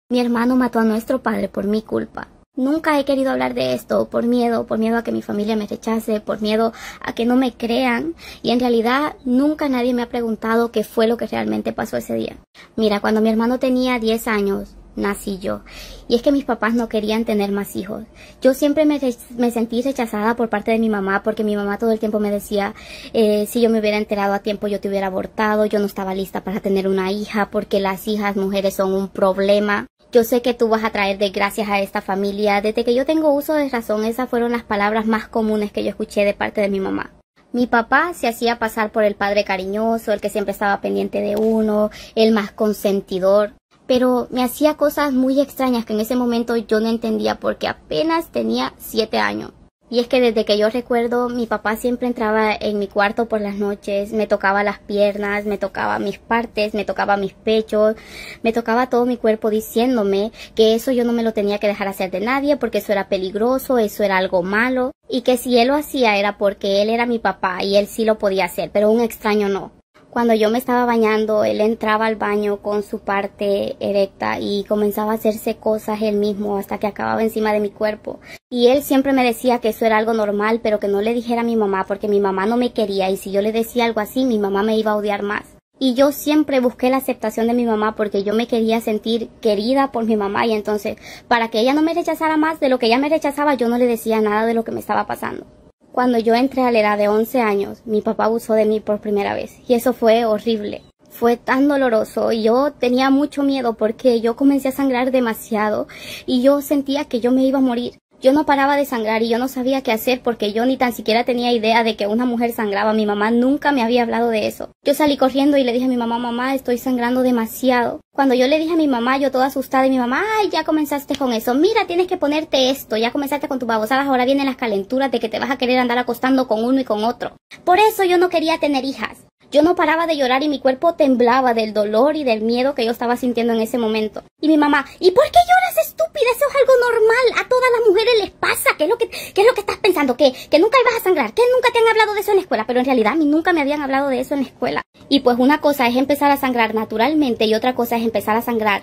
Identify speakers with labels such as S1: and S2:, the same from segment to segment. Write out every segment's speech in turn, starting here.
S1: Mi hermano mató a nuestro padre por mi culpa. Nunca he querido hablar de esto por miedo a que mi familia me rechace, por miedo a que no me crean, y en realidad nunca nadie me ha preguntado qué fue lo que realmente pasó ese día. Mira, cuando mi hermano tenía 10 años, nací yo, y es que mis papás no querían tener más hijos. Yo siempre me sentí rechazada por parte de mi mamá, porque mi mamá todo el tiempo me decía, si yo me hubiera enterado a tiempo yo te hubiera abortado, yo no estaba lista para tener una hija, porque las hijas mujeres son un problema. Yo sé que tú vas a traer desgracias a esta familia. Desde que yo tengo uso de razón, esas fueron las palabras más comunes que yo escuché de parte de mi mamá. Mi papá se hacía pasar por el padre cariñoso, el que siempre estaba pendiente de uno, el más consentidor. Pero me hacía cosas muy extrañas que en ese momento yo no entendía porque apenas tenía 7 años. Y es que desde que yo recuerdo, mi papá siempre entraba en mi cuarto por las noches, me tocaba las piernas, me tocaba mis partes, me tocaba mis pechos, me tocaba todo mi cuerpo diciéndome que eso yo no me lo tenía que dejar hacer de nadie porque eso era peligroso, eso era algo malo, y que si él lo hacía era porque él era mi papá y él sí lo podía hacer, pero un extraño no. Cuando yo me estaba bañando, él entraba al baño con su parte erecta y comenzaba a hacerse cosas él mismo hasta que acababa encima de mi cuerpo. Y él siempre me decía que eso era algo normal, pero que no le dijera a mi mamá porque mi mamá no me quería y si yo le decía algo así, mi mamá me iba a odiar más. Y yo siempre busqué la aceptación de mi mamá porque yo me quería sentir querida por mi mamá y entonces, para que ella no me rechazara más de lo que ella me rechazaba, yo no le decía nada de lo que me estaba pasando. Cuando yo entré a la edad de 11 años, mi papá abusó de mí por primera vez y eso fue horrible. Fue tan doloroso y yo tenía mucho miedo porque yo comencé a sangrar demasiado y yo sentía que yo me iba a morir. Yo no paraba de sangrar y yo no sabía qué hacer porque yo ni tan siquiera tenía idea de que una mujer sangraba. Mi mamá nunca me había hablado de eso. Yo salí corriendo y le dije a mi mamá, mamá, estoy sangrando demasiado. Cuando yo le dije a mi mamá, yo toda asustada, y mi mamá, ay, ya comenzaste con eso. Mira, tienes que ponerte esto. Ya comenzaste con tus babosadas, ahora vienen las calenturas de que te vas a querer andar acostando con uno y con otro. Por eso yo no quería tener hijas. Yo no paraba de llorar y mi cuerpo temblaba del dolor y del miedo que yo estaba sintiendo en ese momento. Y mi mamá, ¿y por qué lloras, estúpida? Eso es algo normal. A todas las mujeres les pasa. ¿Qué es lo que estás pensando? ¿Que nunca ibas a sangrar? ¿Que nunca te han hablado de eso en la escuela? Pero en realidad a mí nunca me habían hablado de eso en la escuela. Y pues una cosa es empezar a sangrar naturalmente y otra cosa es empezar a sangrar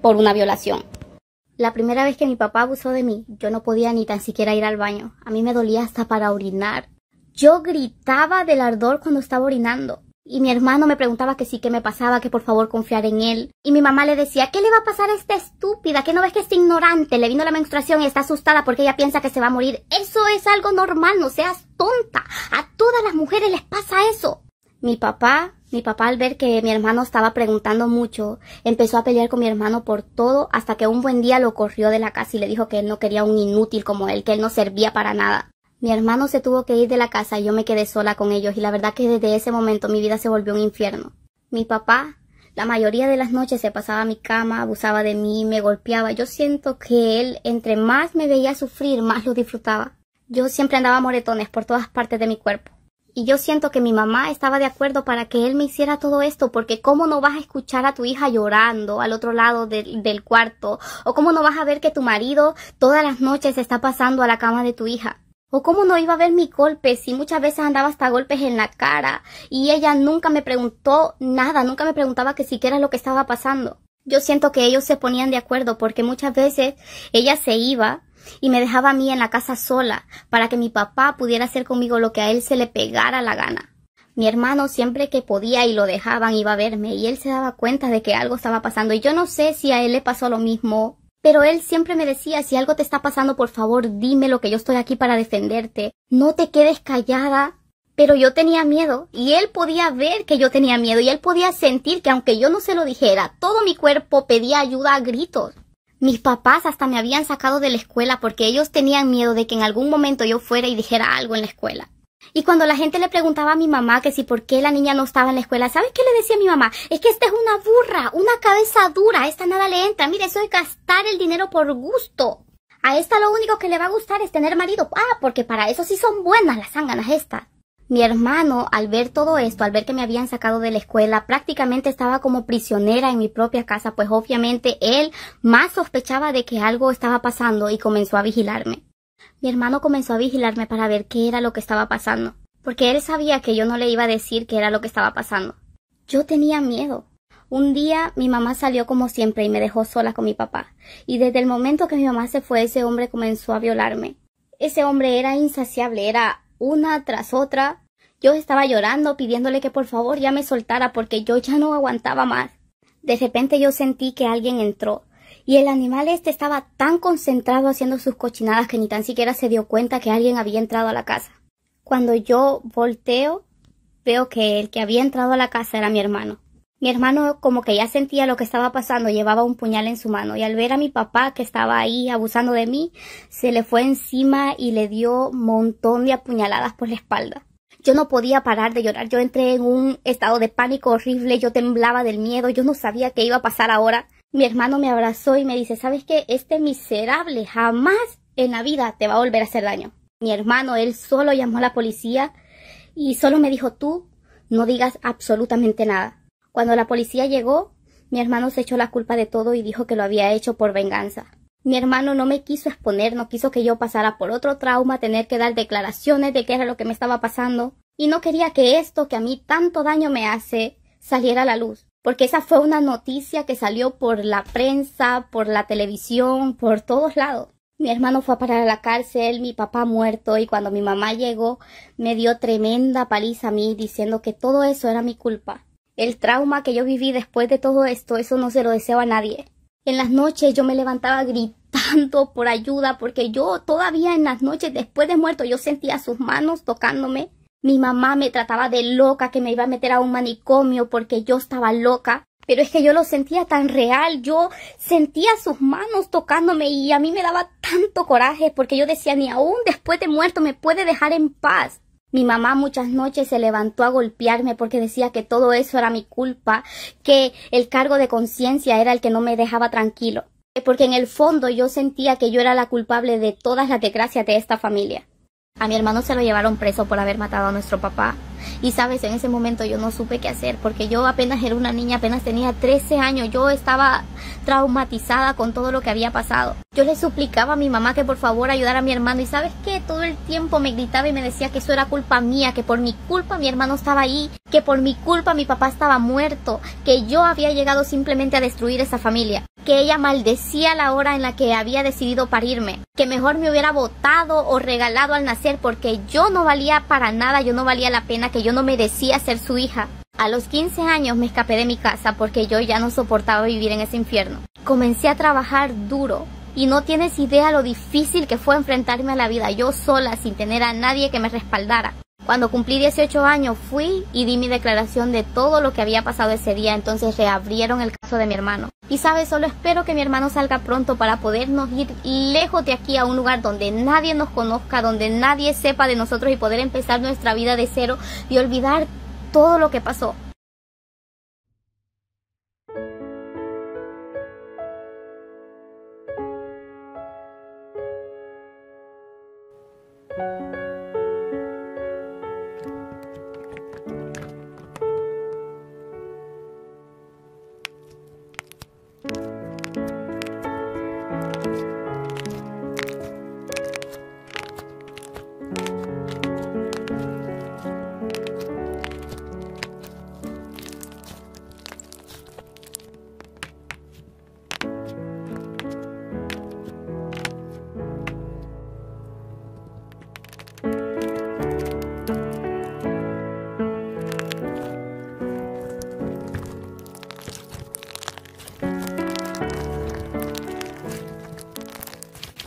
S1: por una violación. La primera vez que mi papá abusó de mí, yo no podía ni tan siquiera ir al baño. A mí me dolía hasta para orinar. Yo gritaba del ardor cuando estaba orinando. Y mi hermano me preguntaba que sí, que me pasaba, que por favor confiar en él. Y mi mamá le decía, ¿qué le va a pasar a esta estúpida? ¿Que no ves que es ignorante? Le vino la menstruación y está asustada porque ella piensa que se va a morir. Eso es algo normal, no seas tonta. A todas las mujeres les pasa eso. Mi papá al ver que mi hermano estaba preguntando mucho, empezó a pelear con mi hermano por todo hasta que un buen día lo corrió de la casa y le dijo que él no quería un inútil como él, que él no servía para nada. Mi hermano se tuvo que ir de la casa y yo me quedé sola con ellos y la verdad que desde ese momento mi vida se volvió un infierno. Mi papá, la mayoría de las noches se pasaba a mi cama, abusaba de mí, me golpeaba. Yo siento que él, entre más me veía sufrir, más lo disfrutaba. Yo siempre andaba moretones por todas partes de mi cuerpo. Y yo siento que mi mamá estaba de acuerdo para que él me hiciera todo esto, porque ¿cómo no vas a escuchar a tu hija llorando al otro lado del cuarto? ¿O cómo no vas a ver que tu marido todas las noches se está pasando a la cama de tu hija? ¿O cómo no iba a ver mis golpes si muchas veces andaba hasta golpes en la cara? Y ella nunca me preguntó nada, nunca me preguntaba que siquiera lo que estaba pasando. Yo siento que ellos se ponían de acuerdo porque muchas veces ella se iba y me dejaba a mí en la casa sola para que mi papá pudiera hacer conmigo lo que a él se le pegara la gana. Mi hermano siempre que podía y lo dejaban iba a verme y él se daba cuenta de que algo estaba pasando y yo no sé si a él le pasó lo mismo. Pero él siempre me decía, si algo te está pasando, por favor, dímelo, que yo estoy aquí para defenderte. No te quedes callada. Pero yo tenía miedo y él podía ver que yo tenía miedo y él podía sentir que aunque yo no se lo dijera, todo mi cuerpo pedía ayuda a gritos. Mis papás hasta me habían sacado de la escuela porque ellos tenían miedo de que en algún momento yo fuera y dijera algo en la escuela. Y cuando la gente le preguntaba a mi mamá que si por qué la niña no estaba en la escuela, ¿sabes qué le decía a mi mamá? Es que esta es una burra, una cabeza dura, a esta nada le entra. Mire, eso es gastar el dinero por gusto. A esta lo único que le va a gustar es tener marido. Porque para eso sí son buenas las zánganas estas. Mi hermano, al ver todo esto, al ver que me habían sacado de la escuela, prácticamente estaba como prisionera en mi propia casa, pues obviamente él más sospechaba de que algo estaba pasando y comenzó a vigilarme. Mi hermano comenzó a vigilarme para ver qué era lo que estaba pasando, porque él sabía que yo no le iba a decir qué era lo que estaba pasando. Yo tenía miedo, Un día mi mamá salió como siempre y me dejó sola con mi papá. Y desde el momento que mi mamá se fue, ese hombre comenzó a violarme. Ese hombre era insaciable, era una tras otra. Yo estaba llorando, pidiéndole que por favor ya me soltara porque yo ya no aguantaba más. De repente yo sentí que alguien entró. Y el animal estaba tan concentrado haciendo sus cochinadas que ni tan siquiera se dio cuenta que alguien había entrado a la casa. Cuando yo volteo, veo que el que había entrado a la casa era mi hermano. Mi hermano como que ya sentía lo que estaba pasando, llevaba un puñal en su mano y al ver a mi papá que estaba ahí abusando de mí, se le fue encima y le dio un montón de apuñaladas por la espalda. Yo no podía parar de llorar, yo entré en un estado de pánico horrible, yo temblaba del miedo, yo no sabía qué iba a pasar ahora. Mi hermano me abrazó y me dice, ¿sabes qué? Este miserable jamás en la vida te va a volver a hacer daño. Mi hermano, él solo llamó a la policía y solo me dijo, tú no digas absolutamente nada. Cuando la policía llegó, mi hermano se echó la culpa de todo y dijo que lo había hecho por venganza. Mi hermano no me quiso exponer, no quiso que yo pasara por otro trauma, tener que dar declaraciones de qué era lo que me estaba pasando. Y no quería que esto que a mí tanto daño me hace saliera a la luz. Porque esa fue una noticia que salió por la prensa, por la televisión, por todos lados. Mi hermano fue a parar a la cárcel, mi papá muerto, y cuando mi mamá llegó me dio tremenda paliza a mí diciendo que todo eso era mi culpa. El trauma que yo viví después de todo esto, eso no se lo deseo a nadie. En las noches yo me levantaba gritando por ayuda porque yo todavía en las noches después de muerto yo sentía sus manos tocándome. Mi mamá me trataba de loca, que me iba a meter a un manicomio porque yo estaba loca. Pero es que yo lo sentía tan real, yo sentía sus manos tocándome y a mí me daba tanto coraje porque yo decía, ni aún después de muerto me puede dejar en paz. Mi mamá muchas noches se levantó a golpearme porque decía que todo eso era mi culpa, que el cargo de conciencia era el que no me dejaba tranquilo. Porque en el fondo yo sentía que yo era la culpable de todas las desgracias de esta familia. A mi hermano se lo llevaron preso por haber matado a nuestro papá. Y sabes, en ese momento yo no supe qué hacer porque yo apenas era una niña, apenas tenía 13 años. Yo estaba traumatizada con todo lo que había pasado. Yo le suplicaba a mi mamá que por favor ayudara a mi hermano y ¿sabes qué? Todo el tiempo me gritaba y me decía que eso era culpa mía, que por mi culpa mi hermano estaba ahí, que por mi culpa mi papá estaba muerto, que yo había llegado simplemente a destruir esa familia, que ella maldecía la hora en la que había decidido parirme, que mejor me hubiera botado o regalado al nacer porque yo no valía para nada, yo no valía la pena, que yo no merecía ser su hija. A los 15 años me escapé de mi casa porque yo ya no soportaba vivir en ese infierno. Comencé a trabajar duro y no tienes idea lo difícil que fue enfrentarme a la vida yo sola sin tener a nadie que me respaldara. Cuando cumplí 18 años fui y di mi declaración de todo lo que había pasado ese día, entonces reabrieron el caso de mi hermano. Y sabes, solo espero que mi hermano salga pronto para podernos ir lejos de aquí a un lugar donde nadie nos conozca, donde nadie sepa de nosotros y poder empezar nuestra vida de cero y olvidar todo lo que pasó.